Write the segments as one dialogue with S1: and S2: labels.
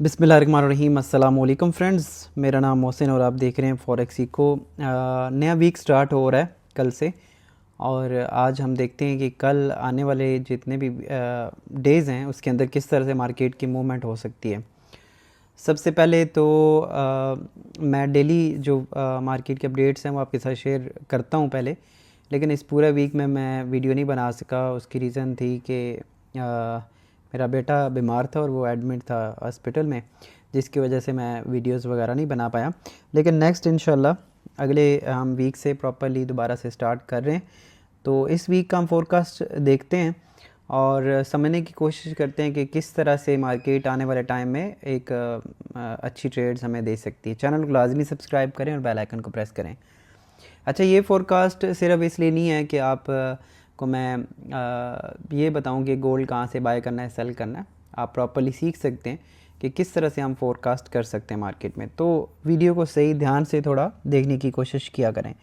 S1: बिस्मिल्लाहिर्रहमानिर्रहीम अस्सलाम वालेकुम फ्रेंड्स, मेरा नाम मोहसिन और आप देख रहे हैं फॉरेक्स इको। नया वीक स्टार्ट हो रहा है कल से। और आज हम देखते हैं कि कल आने वाले जितने भी डेज़ हैं उसके अंदर किस तरह से मार्केट की मूवमेंट हो सकती है। सबसे पहले तो मैं डेली जो मार्केट के अपडेट्स हैं वो आपके साथ शेयर करता हूं पहले, लेकिन इस पूरे वीक में मैं वीडियो नहीं बना सका। उसकी रीज़न थी कि मेरा बेटा बीमार था और वो एडमिट था हॉस्पिटल में, जिसकी वजह से मैं वीडियोस वगैरह नहीं बना पाया। लेकिन नेक्स्ट इंशाल्लाह अगले हम वीक से प्रॉपरली दोबारा से स्टार्ट कर रहे हैं। तो इस वीक का हम फोरकास्ट देखते हैं और समझने की कोशिश करते हैं कि किस तरह से मार्केट आने वाले टाइम में एक अच्छी ट्रेड्स हमें दे सकती है। चैनल को लाजमी सब्सक्राइब करें और बेल आइकन को प्रेस करें। अच्छा, ये फोरकास्ट सिर्फ इसलिए नहीं है कि आप को मैं ये बताऊं कि गोल्ड कहाँ से बाय करना है, सेल करना है। आप प्रॉपरली सीख सकते हैं कि किस तरह से हम फोरकास्ट कर सकते हैं मार्केट में। तो वीडियो को सही ध्यान से थोड़ा देखने की कोशिश किया करें।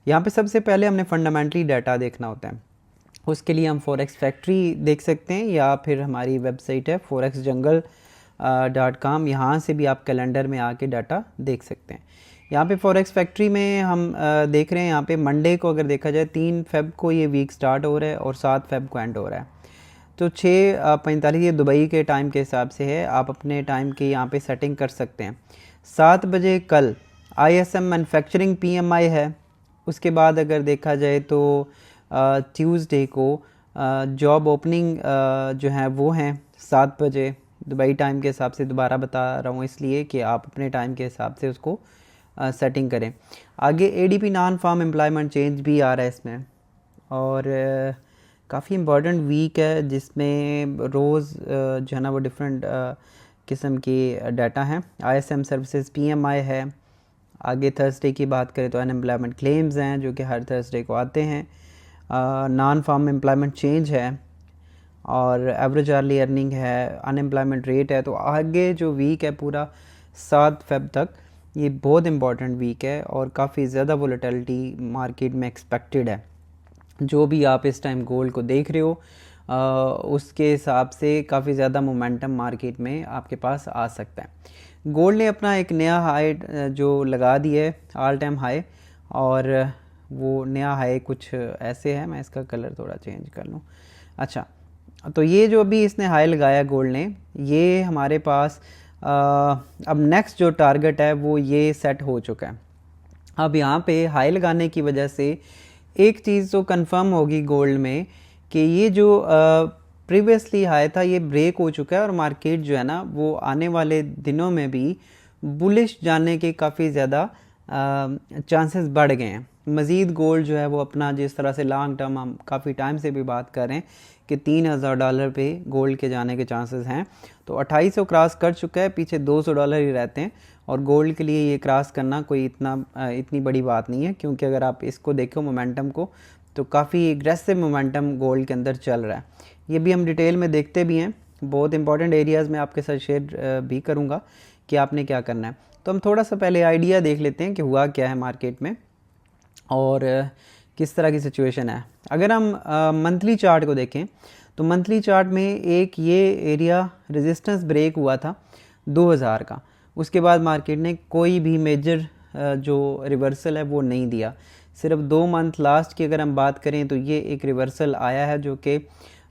S1: यहाँ पे सबसे पहले हमने फंडामेंटली डाटा देखना होता है। उसके लिए हम फॉरेक्स फैक्ट्री देख सकते हैं या फिर हमारी वेबसाइट है forexjungle.com। यहाँ से भी आप कैलेंडर में आके डाटा देख सकते हैं। यहाँ पे फॉरेक्स फैक्ट्री में हम देख रहे हैं, यहाँ पे मंडे को अगर देखा जाए 3 फ़ेब को ये वीक स्टार्ट हो रहा है और 7 फ़ेब को एंड हो रहा है। तो 6:45 ये दुबई के टाइम के हिसाब से है। आप अपने टाइम की यहाँ पे सेटिंग कर सकते हैं। 7 बजे कल ISM मैन्युफैक्चरिंग PMI है। उसके बाद अगर देखा जाए तो ट्यूसडे को जॉब ओपनिंग जो है वो हैं 7 बजे दुबई टाइम के हिसाब से। दोबारा बता रहा हूँ इसलिए कि आप अपने टाइम के हिसाब से उसको सेटिंग करें। आगे ADP non farm employment change भी आ रहा है इसमें, और काफ़ी इम्पॉर्टेंट वीक है जिसमें रोज़ जो है ना वो डिफरेंट किस्म की डाटा हैं। ISM सर्विसेज PMI है। आगे थर्सडे की बात करें तो अनएम्प्लॉयमेंट क्लेम्स हैं जो कि हर थर्सडे को आते हैं। नॉन फार्म एम्प्लॉयमेंट चेंज है और एवरेज अर्ली अर्निंग है, अनएम्प्लॉयमेंट रेट है। तो आगे जो वीक है पूरा 7 फ़ेब तक, ये बहुत इम्पॉर्टेंट वीक है और काफ़ी ज़्यादा वोलेटिलिटी मार्केट में एक्सपेक्टेड है। जो भी आप इस टाइम गोल्ड को देख रहे हो उसके हिसाब से काफ़ी ज़्यादा मोमेंटम मार्केट में आपके पास आ सकता है। गोल्ड ने अपना एक नया हाई जो लगा दिया है, ऑल टाइम हाई, और वो नया हाई कुछ ऐसे है। मैं इसका कलर थोड़ा चेंज कर लूँ। अच्छा, तो ये जो अभी इसने हाई लगाया गोल्ड ने, ये हमारे पास अब नेक्स्ट जो टारगेट है वो ये सेट हो चुका है। अब यहाँ पे हाई लगाने की वजह से एक चीज़ तो कंफर्म होगी गोल्ड में कि ये जो प्रीवियसली हाई था ये ब्रेक हो चुका है और मार्केट जो है ना वो आने वाले दिनों में भी बुलिश जाने के काफ़ी ज़्यादा चांसेस बढ़ गए हैं। मज़ीद गोल्ड जो है वो अपना, जिस तरह से लॉन्ग टर्म हम काफ़ी टाइम से भी बात कर रहे हैं कि $3000 पे गोल्ड के जाने के चांसेस हैं, तो 2800 क्रॉस कर चुका है। पीछे $200 ही रहते हैं और गोल्ड के लिए ये क्रॉस करना कोई इतनी बड़ी बात नहीं है, क्योंकि अगर आप इसको देखो मोमेंटम को, तो काफ़ी एग्रेसिव मोमेंटम गोल्ड के अंदर चल रहा है। ये भी हम डिटेल में देखते भी हैं। बहुत इंपॉर्टेंट एरियाज़ में आपके साथ शेयर भी करूँगा कि आपने क्या करना है। तो हम थोड़ा सा पहले आइडिया देख लेते हैं कि हुआ क्या है मार्केट में और किस तरह की सिचुएशन है। अगर हम मंथली चार्ट को देखें तो मंथली चार्ट में एक ये एरिया रेजिस्टेंस ब्रेक हुआ था 2000 का। उसके बाद मार्केट ने कोई भी मेजर जो रिवर्सल है वो नहीं दिया। सिर्फ 2 मंथ लास्ट की अगर हम बात करें तो ये एक रिवर्सल आया है जो कि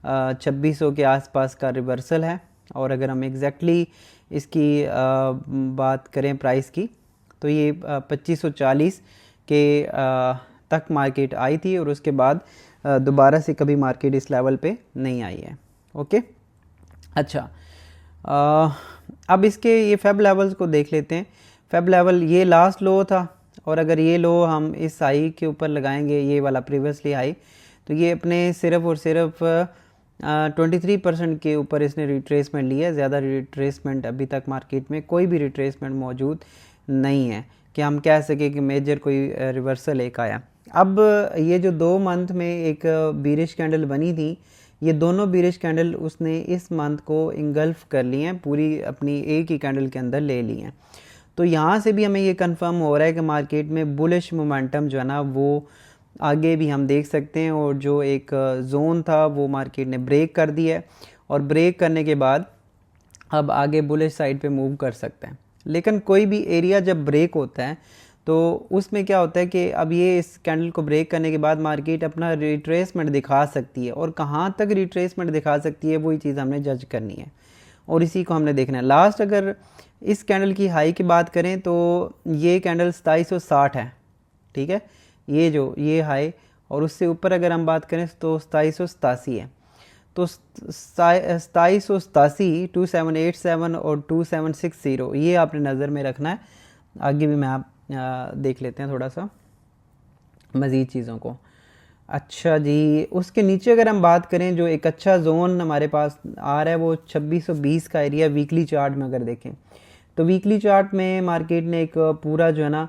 S1: 2600 के आसपास का रिवर्सल है। और अगर हम एग्जैक्टली इसकी बात करें प्राइस की, तो ये 2540 के तक मार्केट आई थी और उसके बाद दोबारा से कभी मार्केट इस लेवल पे नहीं आई है। ओके, अच्छा, अब इसके ये फेब लेवल्स को देख लेते हैं। फेब लेवल ये लास्ट लो था, और अगर ये लो हम इस हाई के ऊपर लगाएंगे, ये वाला प्रीवियसली हाई, तो ये अपने सिर्फ और सिर्फ 23% के ऊपर इसने रिट्रेसमेंट लिया है। ज़्यादा रिट्रेसमेंट अभी तक मार्केट में कोई भी रिट्रेसमेंट मौजूद नहीं है कि हम कह सके कि मेजर कोई रिवर्सल एक आया। अब ये जो 2 मंथ में एक बीरिश कैंडल बनी थी, ये दोनों बीरिश कैंडल उसने इस मंथ को इंगल्फ कर लिए हैं, पूरी अपनी एक ही कैंडल के अंदर ले ली हैं। तो यहाँ से भी हमें ये कंफर्म हो रहा है कि मार्केट में बुलिश मोमेंटम जो है ना वो आगे भी हम देख सकते हैं, और जो एक जोन था वो मार्केट ने ब्रेक कर दिया है। और ब्रेक करने के बाद अब आगे बुलिश साइड पे मूव कर सकते हैं। लेकिन कोई भी एरिया जब ब्रेक होता है तो उसमें क्या होता है कि अब ये इस कैंडल को ब्रेक करने के बाद मार्केट अपना रिट्रेसमेंट दिखा सकती है, और कहाँ तक रिट्रेसमेंट दिखा सकती है वही चीज़ हमने जज करनी है और इसी को हमने देखना है। लास्ट अगर इस कैंडल की हाई की बात करें तो ये कैंडल 2760 है, ठीक है, ये हाई, और उससे ऊपर अगर हम बात करें तो 2787 है। तो 2787, 2787 और 2760 ये आपने नज़र में रखना है। आगे भी मैं आप देख लेते हैं थोड़ा सा मज़ीद चीज़ों को। अच्छा जी, उसके नीचे अगर हम बात करें जो एक अच्छा जोन हमारे पास आ रहा है वो 2620 का एरिया वीकली चार्ट में अगर देखें तो वीकली चार्ट में मार्केट ने एक पूरा जो है ना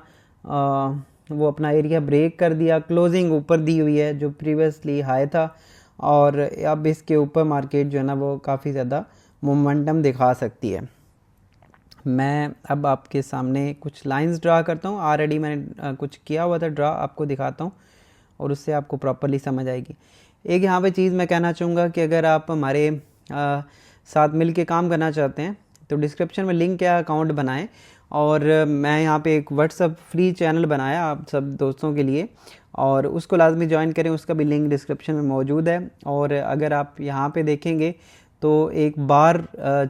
S1: वो अपना एरिया ब्रेक कर दिया, क्लोजिंग ऊपर दी हुई है जो प्रीवियसली हाई था, और अब इसके ऊपर मार्केट जो है ना वो काफ़ी ज़्यादा मोमेंटम दिखा सकती है। मैं अब आपके सामने कुछ लाइंस ड्रा करता हूँ, ऑलरेडी मैंने कुछ किया हुआ था ड्रा, आपको दिखाता हूँ और उससे आपको प्रॉपरली समझ आएगी। एक यहाँ पे चीज़ मैं कहना चाहूँगा कि अगर आप हमारे साथ मिल के काम करना चाहते हैं तो डिस्क्रिप्शन में लिंक है, अकाउंट बनाएं, और मैं यहाँ पे एक व्हाट्सअप फ्री चैनल बनाया आप सब दोस्तों के लिए, और उसको लाजमी ज्वाइन करें, उसका भी लिंक डिस्क्रिप्शन में मौजूद है। और अगर आप यहाँ पे देखेंगे तो एक बार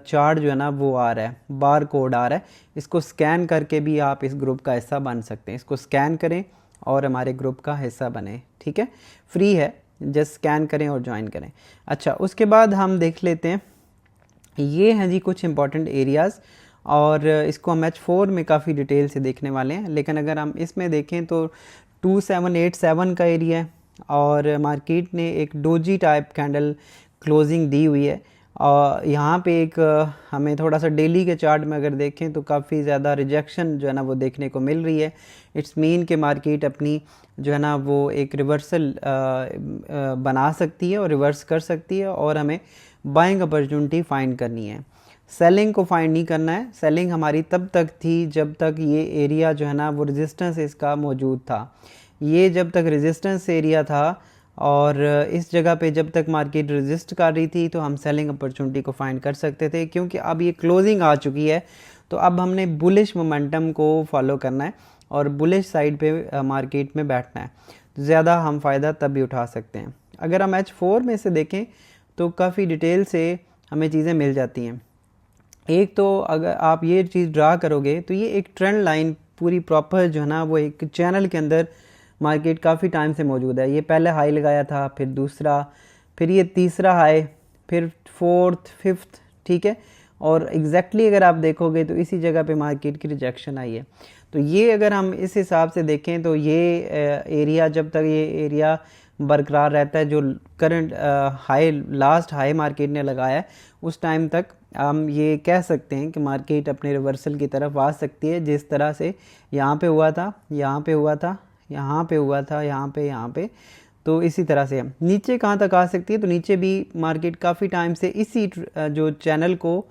S1: चार्ट जो है ना वो आ रहा है, बार कोड आ रहा है, इसको स्कैन करके भी आप इस ग्रुप का हिस्सा बन सकते हैं। इसको स्कैन करें और हमारे ग्रुप का हिस्सा बने, ठीक है, फ्री है, जस्ट स्कैन करें और ज्वाइन करें। अच्छा, उसके बाद हम देख लेते हैं, ये हैं जी कुछ इंपॉर्टेंट एरियाज़, और इसको हम H4 में काफ़ी डिटेल से देखने वाले हैं। लेकिन अगर हम इसमें देखें तो 2787 का एरिया है, और मार्केट ने एक डोजी टाइप कैंडल क्लोजिंग दी हुई है, और यहाँ पे एक हमें थोड़ा सा डेली के चार्ट में अगर देखें तो काफ़ी ज़्यादा रिजेक्शन जो है ना वो देखने को मिल रही है। इट्स मीन कि मार्केट अपनी जो है ना वो एक रिवर्सल बना सकती है और रिवर्स कर सकती है, और हमें बाइंग अपॉर्चुनिटी फाइंड करनी है, सेलिंग को फाइंड नहीं करना है। सेलिंग हमारी तब तक थी जब तक ये एरिया जो है ना वो रेजिस्टेंस इसका मौजूद था। ये जब तक रेजिस्टेंस एरिया था और इस जगह पे जब तक मार्केट रेजिस्ट कर रही थी तो हम सेलिंग अपॉर्चुनिटी को फाइंड कर सकते थे, क्योंकि अब ये क्लोजिंग आ चुकी है तो अब हमने बुलिश मोमेंटम को फॉलो करना है और बुलिश साइड पे मार्केट में बैठना है, तो ज़्यादा हम फ़ायदा तब भी उठा सकते हैं। अगर हम H4 में से देखें तो काफ़ी डिटेल से हमें चीज़ें मिल जाती हैं। एक तो अगर आप ये चीज़ ड्रा करोगे तो ये एक ट्रेंड लाइन पूरी प्रॉपर जो है ना वो एक चैनल के अंदर मार्केट काफ़ी टाइम से मौजूद है। ये पहले हाई लगाया था, फिर दूसरा, फिर ये तीसरा हाई, फिर फोर्थ, फिफ्थ, ठीक है, और एग्जैक्टली अगर आप देखोगे तो इसी जगह पे मार्केट की रिजेक्शन आई है। तो ये अगर हम इस हिसाब से देखें तो ये एरिया, जब तक ये एरिया बरकरार रहता है जो current high, last high market ने लगाया है, उस टाइम तक हम ये कह सकते हैं कि मार्केट अपने रिवर्सल की तरफ आ सकती है, जिस तरह से यहाँ पे हुआ था, यहाँ पे हुआ था, यहाँ पे हुआ था, यहाँ पे, तो इसी तरह से नीचे कहाँ तक आ सकती है। तो नीचे भी मार्केट काफ़ी टाइम से इसी जो चैनल को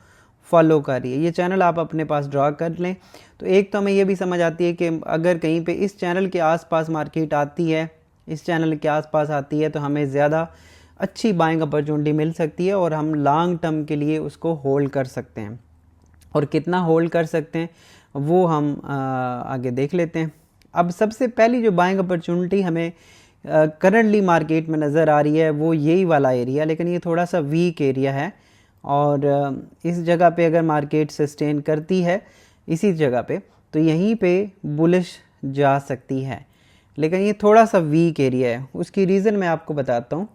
S1: फॉलो कर रही है। ये चैनल आप अपने पास ड्रा कर लें तो एक तो हमें ये भी समझ आती है कि अगर कहीं पे इस चैनल के आसपास मार्केट आती है, इस चैनल के आसपास आती है, तो हमें ज़्यादा अच्छी बाइंग अपॉर्चुनिटी मिल सकती है और हम लॉन्ग टर्म के लिए उसको होल्ड कर सकते हैं। और कितना होल्ड कर सकते हैं वो हम आगे देख लेते हैं। अब सबसे पहली जो बाइंग अपॉर्चुनिटी हमें करंटली मार्केट में नज़र आ रही है वो यही वाला एरिया, लेकिन ये थोड़ा सा वीक एरिया है, और इस जगह पे अगर मार्केट सस्टेन करती है इसी जगह पे तो यहीं पे बुलिश जा सकती है, लेकिन ये थोड़ा सा वीक एरिया है। उसकी रीज़न मैं आपको बताता हूँ।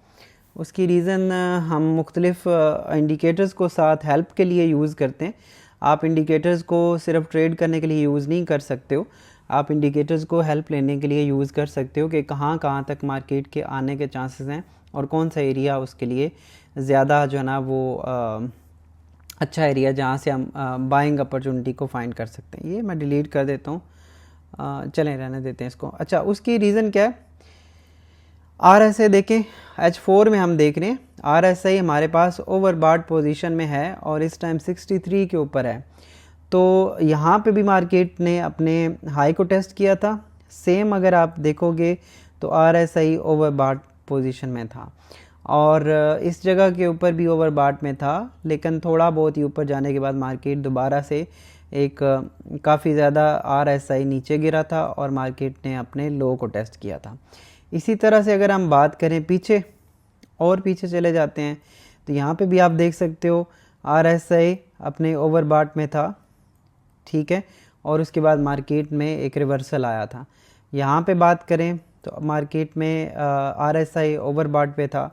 S1: उसकी रीज़न हम मुख्तलिफ इंडिकेटर्स को साथ हेल्प के लिए यूज़ करते हैं। आप इंडिकेटर्स को सिर्फ ट्रेड करने के लिए यूज़ नहीं कर सकते हो, आप इंडिकेटर्स को हेल्प लेने के लिए यूज़ कर सकते हो कि कहाँ कहाँ तक मार्केट के आने के चांसेस हैं और कौन सा एरिया उसके लिए ज़्यादा जो है ना वो अच्छा एरिया जहाँ से हम बाइंग अपॉर्चुनिटी को फाइंड कर सकते हैं। ये मैं डिलीट कर देता हूँ, चलें रहने देते हैं इसको। अच्छा, उसकी रीज़न क्या है? RSI देखें, H4 में हम देख रहे हैं RSI हमारे पास ओवरबॉट पोजीशन में है और इस टाइम 63 के ऊपर है। तो यहाँ पे भी मार्केट ने अपने हाई को टेस्ट किया था। सेम अगर आप देखोगे तो RSI ओवरबॉट पोजीशन में था और इस जगह के ऊपर भी ओवरबॉट में था, लेकिन थोड़ा बहुत ही ऊपर जाने के बाद मार्केट दोबारा से एक काफ़ी ज़्यादा RSI नीचे गिरा था और मार्केट ने अपने लो को टेस्ट किया था। इसी तरह से अगर हम बात करें पीछे और पीछे चले जाते हैं तो यहाँ पे भी आप देख सकते हो RSI अपने ओवरबॉट में था, ठीक है, और उसके बाद मार्केट में एक रिवर्सल आया था। यहाँ पे बात करें तो मार्केट में RSI ओवरबॉट पे था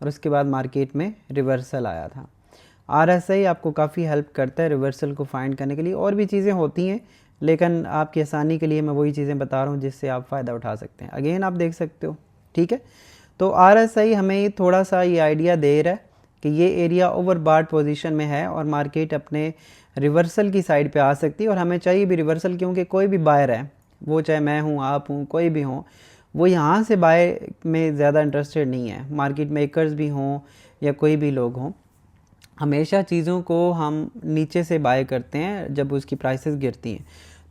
S1: और उसके बाद मार्केट में रिवर्सल आया था। RSI आपको काफ़ी हेल्प करता है रिवर्सल को फाइंड करने के लिए। और भी चीज़ें होती हैं, लेकिन आपकी आसानी के लिए मैं वही चीज़ें बता रहा हूँ जिससे आप फ़ायदा उठा सकते हैं। अगेन आप देख सकते हो, ठीक है। तो RSI हमें थोड़ा सा ये आइडिया दे रहा है कि ये एरिया ओवरबॉट पोजीशन में है और मार्केट अपने रिवर्सल की साइड पे आ सकती है। और हमें चाहिए भी रिवर्सल, क्योंकि कोई भी बायर है, वो चाहे मैं हूँ, आप हूँ, कोई भी हो, वो यहाँ से बाय में ज़्यादा इंटरेस्टेड नहीं है। मार्केट मेकर्स भी हों या कोई भी लोग हों, हमेशा चीज़ों को हम नीचे से बाय करते हैं जब उसकी प्राइसेस गिरती हैं।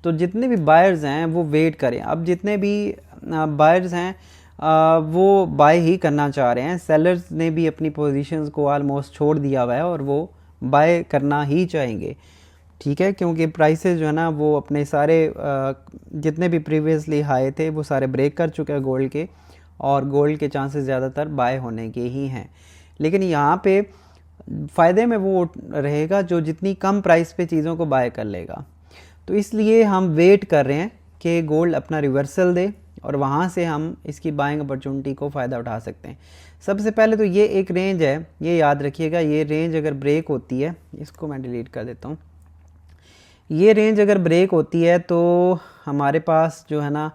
S1: तो जितने भी बायर्स हैं वो वेट करें। अब जितने भी बायर्स हैं वो बाय ही करना चाह रहे हैं। सेलर्स ने भी अपनी पोजीशंस को ऑलमोस्ट छोड़ दिया हुआ है और वो बाय करना ही चाहेंगे, ठीक है, क्योंकि प्राइसेस जो है ना वो अपने सारे जितने भी प्रीवियसली हाई थे वो सारे ब्रेक कर चुके हैं गोल्ड के, और गोल्ड के चांसेस ज़्यादातर बाय होने के ही हैं। लेकिन यहाँ पे फ़ायदे में वो रहेगा जो जितनी कम प्राइस पे चीज़ों को बाय कर लेगा। तो इसलिए हम वेट कर रहे हैं कि गोल्ड अपना रिवर्सल दे और वहाँ से हम इसकी बाइंग अपॉर्चुनिटी को फ़ायदा उठा सकते हैं। सबसे पहले तो ये एक रेंज है, ये याद रखिएगा, ये रेंज अगर ब्रेक होती है, इसको मैं डिलीट कर देता हूँ। ये रेंज अगर ब्रेक होती है तो हमारे पास जो है ना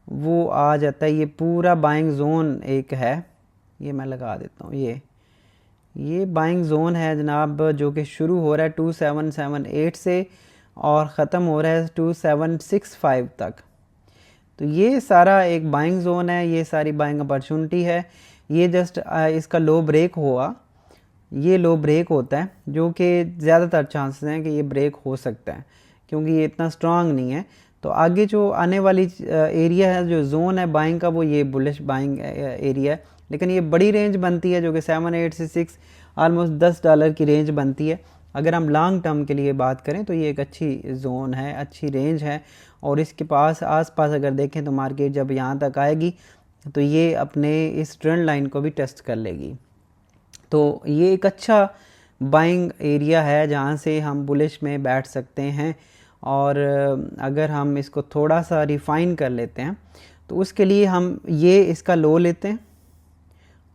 S1: वो आ जाता है, ये पूरा बाइंग जोन एक है, ये मैं लगा देता हूँ। ये बाइंग जोन है जनाब, जो कि शुरू हो रहा है 2778 से और ख़त्म हो रहा है 2765 तक। तो ये सारा एक बाइंग जोन है, ये सारी बाइंग अपॉर्चुनिटी है। ये जस्ट इसका लो ब्रेक हुआ, ये लो ब्रेक होता है, जो कि ज़्यादातर चांसेस हैं कि ये ब्रेक हो सकता है क्योंकि ये इतना स्ट्रांग नहीं है। तो आगे जो आने वाली एरिया है, जो जोन है बाइंग का, वो ये बुलिश बाइंग एरिया है। लेकिन ये बड़ी रेंज बनती है जो कि 7 से 6 ऑलमोस्ट $10 की रेंज बनती है। अगर हम लॉन्ग टर्म के लिए बात करें तो ये एक अच्छी जोन है, अच्छी रेंज है। और इसके पास आसपास अगर देखें तो मार्केट जब यहाँ तक आएगी तो ये अपने इस ट्रेंड लाइन को भी टेस्ट कर लेगी। तो ये एक अच्छा बाइंग एरिया है जहाँ से हम बुलिश में बैठ सकते हैं। और अगर हम इसको थोड़ा सा रिफ़ाइन कर लेते हैं तो उसके लिए हम ये इसका लो लेते हैं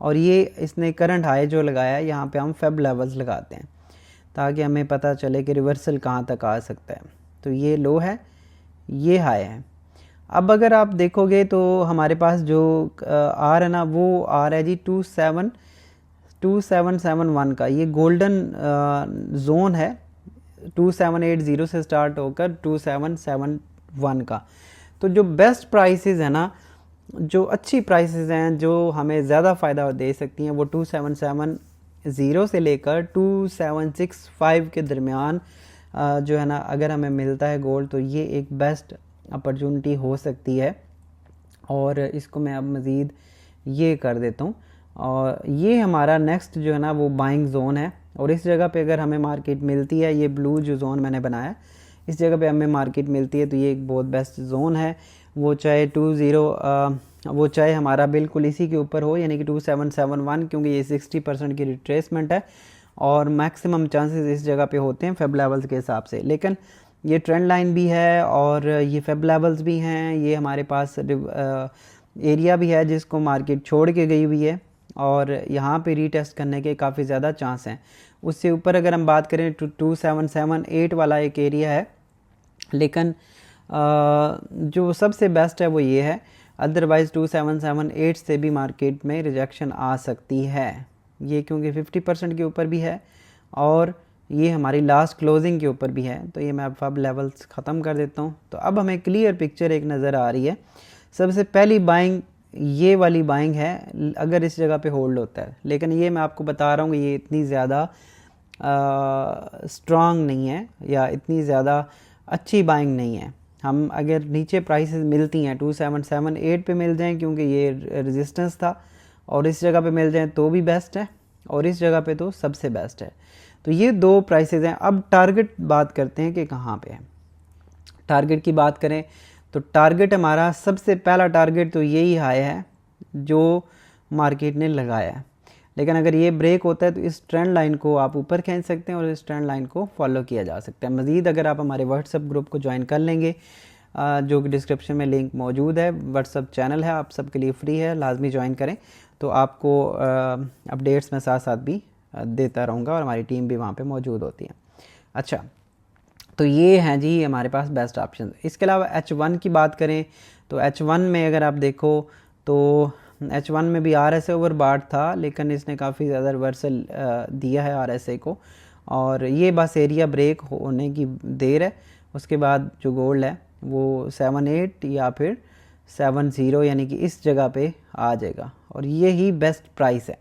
S1: और ये इसने करंट हाई जो लगाया है यहाँ पे हम फेब लेवल्स लगाते हैं ताकि हमें पता चले कि रिवर्सल कहाँ तक आ सकता है। तो ये लो है, ये हाई है। अब अगर आप देखोगे तो हमारे पास जो आ रहा है ना वो आ रहा है जी 2771 का, ये गोल्डन जोन है 2780 से स्टार्ट होकर 2771 का। तो जो बेस्ट प्राइसेस है ना, जो अच्छी प्राइसेस हैं जो हमें ज़्यादा फ़ायदा दे सकती हैं, वो 2770 से लेकर 2765 के दरमियान जो है ना अगर हमें मिलता है गोल्ड तो ये एक बेस्ट अपॉर्चुनिटी हो सकती है। और इसको मैं अब मज़ीद ये कर देता हूँ और ये हमारा नेक्स्ट जो है ना वो बाइंग जोन है। और इस जगह पे अगर हमें मार्केट मिलती है, ये ब्लू जो जोन मैंने बनाया, इस जगह पे हमें मार्केट मिलती है तो ये एक बहुत बेस्ट जोन है। वो चाहे वो चाहे हमारा बिल्कुल इसी के ऊपर हो, यानी कि 2771, क्योंकि ये 60% की रिट्रेसमेंट है और मैक्सिमम चांसेस इस जगह पे होते हैं फेब लेवल्स के हिसाब से। लेकिन ये ट्रेंड लाइन भी है और ये फेब लेवल्स भी हैं, ये हमारे पास एरिया भी है जिसको मार्केट छोड़ के गई हुई है और यहाँ पे रीटेस्ट करने के काफ़ी ज़्यादा चांस हैं। उससे ऊपर अगर हम बात करें तो 2778 वाला एक एरिया है, लेकिन जो सबसे बेस्ट है वो ये है। अदरवाइज़ 2778 से भी मार्केट में रिजेक्शन आ सकती है, ये क्योंकि 50% के ऊपर भी है और ये हमारी लास्ट क्लोजिंग के ऊपर भी है। तो ये मैं अब फब लेवल्स ख़त्म कर देता हूँ। तो अब हमें क्लियर पिक्चर एक नज़र आ रही है। सबसे पहली बाइंग ये वाली बाइंग है अगर इस जगह पे होल्ड होता है, लेकिन ये मैं आपको बता रहा हूँ कि ये इतनी ज़्यादा स्ट्रॉन्ग नहीं है या इतनी ज़्यादा अच्छी बाइंग नहीं है। हम अगर नीचे प्राइसेस मिलती हैं 2778 पे मिल जाएं क्योंकि ये रेजिस्टेंस था और इस जगह पे मिल जाए तो भी बेस्ट है, और इस जगह पे तो सबसे बेस्ट है। तो ये दो प्राइसेस हैं। अब टारगेट बात करते हैं कि कहाँ पे है। टारगेट की बात करें तो टारगेट हमारा सबसे पहला टारगेट तो यही हाई है जो मार्केट ने लगाया है, लेकिन अगर ये ब्रेक होता है तो इस ट्रेंड लाइन को आप ऊपर खींच सकते हैं और इस ट्रेंड लाइन को फॉलो किया जा सकता है। मज़ीद अगर आप हमारे व्हाट्सएप ग्रुप को ज्वाइन कर लेंगे, जो कि डिस्क्रिप्शन में लिंक मौजूद है, व्हाट्सएप चैनल है, आप सबके लिए फ्री है, लाजमी ज्वाइन करें, तो आपको अपडेट्स में साथ साथ भी देता रहूँगा और हमारी टीम भी वहाँ पे मौजूद होती है। अच्छा, तो ये हैं जी हमारे पास बेस्ट ऑप्शन। इसके अलावा H1 की बात करें तो H1 में अगर आप देखो तो H1 में भी RSI ओवरबॉट था, लेकिन इसने काफ़ी ज़्यादा रिवर्सल दिया है RSI को, और ये बस एरिया ब्रेक होने की देर है। उसके बाद जो गोल्ड है वो 78 या फिर 70 यानी कि इस जगह पे आ जाएगा, और ये ही बेस्ट प्राइस है।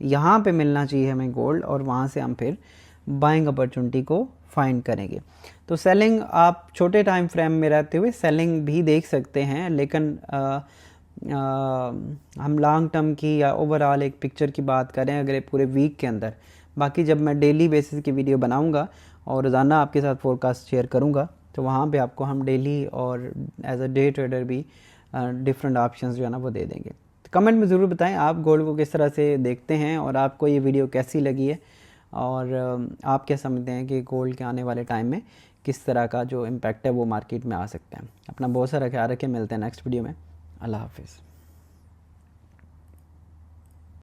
S1: यहाँ पे मिलना चाहिए हमें गोल्ड, और वहाँ से हम फिर बाइंग अपॉर्चुनिटी को फाइंड करेंगे। तो सेलिंग आप छोटे टाइम फ्रेम में रहते हुए सेलिंग भी देख सकते हैं, लेकिन हम लॉन्ग टर्म की या ओवरऑल एक पिक्चर की बात करें अगर पूरे वीक के अंदर। बाकी जब मैं डेली बेसिस की वीडियो बनाऊंगा और रोज़ाना आपके साथ फोरकास्ट शेयर करूंगा, तो वहाँ पे आपको हम डेली और एज अ डे ट्रेडर भी डिफरेंट ऑप्शंस जो है ना वो दे देंगे। तो कमेंट में ज़रूर बताएं आप गोल्ड को किस तरह से देखते हैं और आपको ये वीडियो कैसी लगी है, और आप क्या समझते हैं कि गोल्ड के आने वाले टाइम में किस तरह का जो इम्पैक्ट है वो मार्केट में आ सकता है। अपना बहुत सारा ख्याल रखें, मिलते हैं नेक्स्ट वीडियो में। अल्लाह हाफिज़।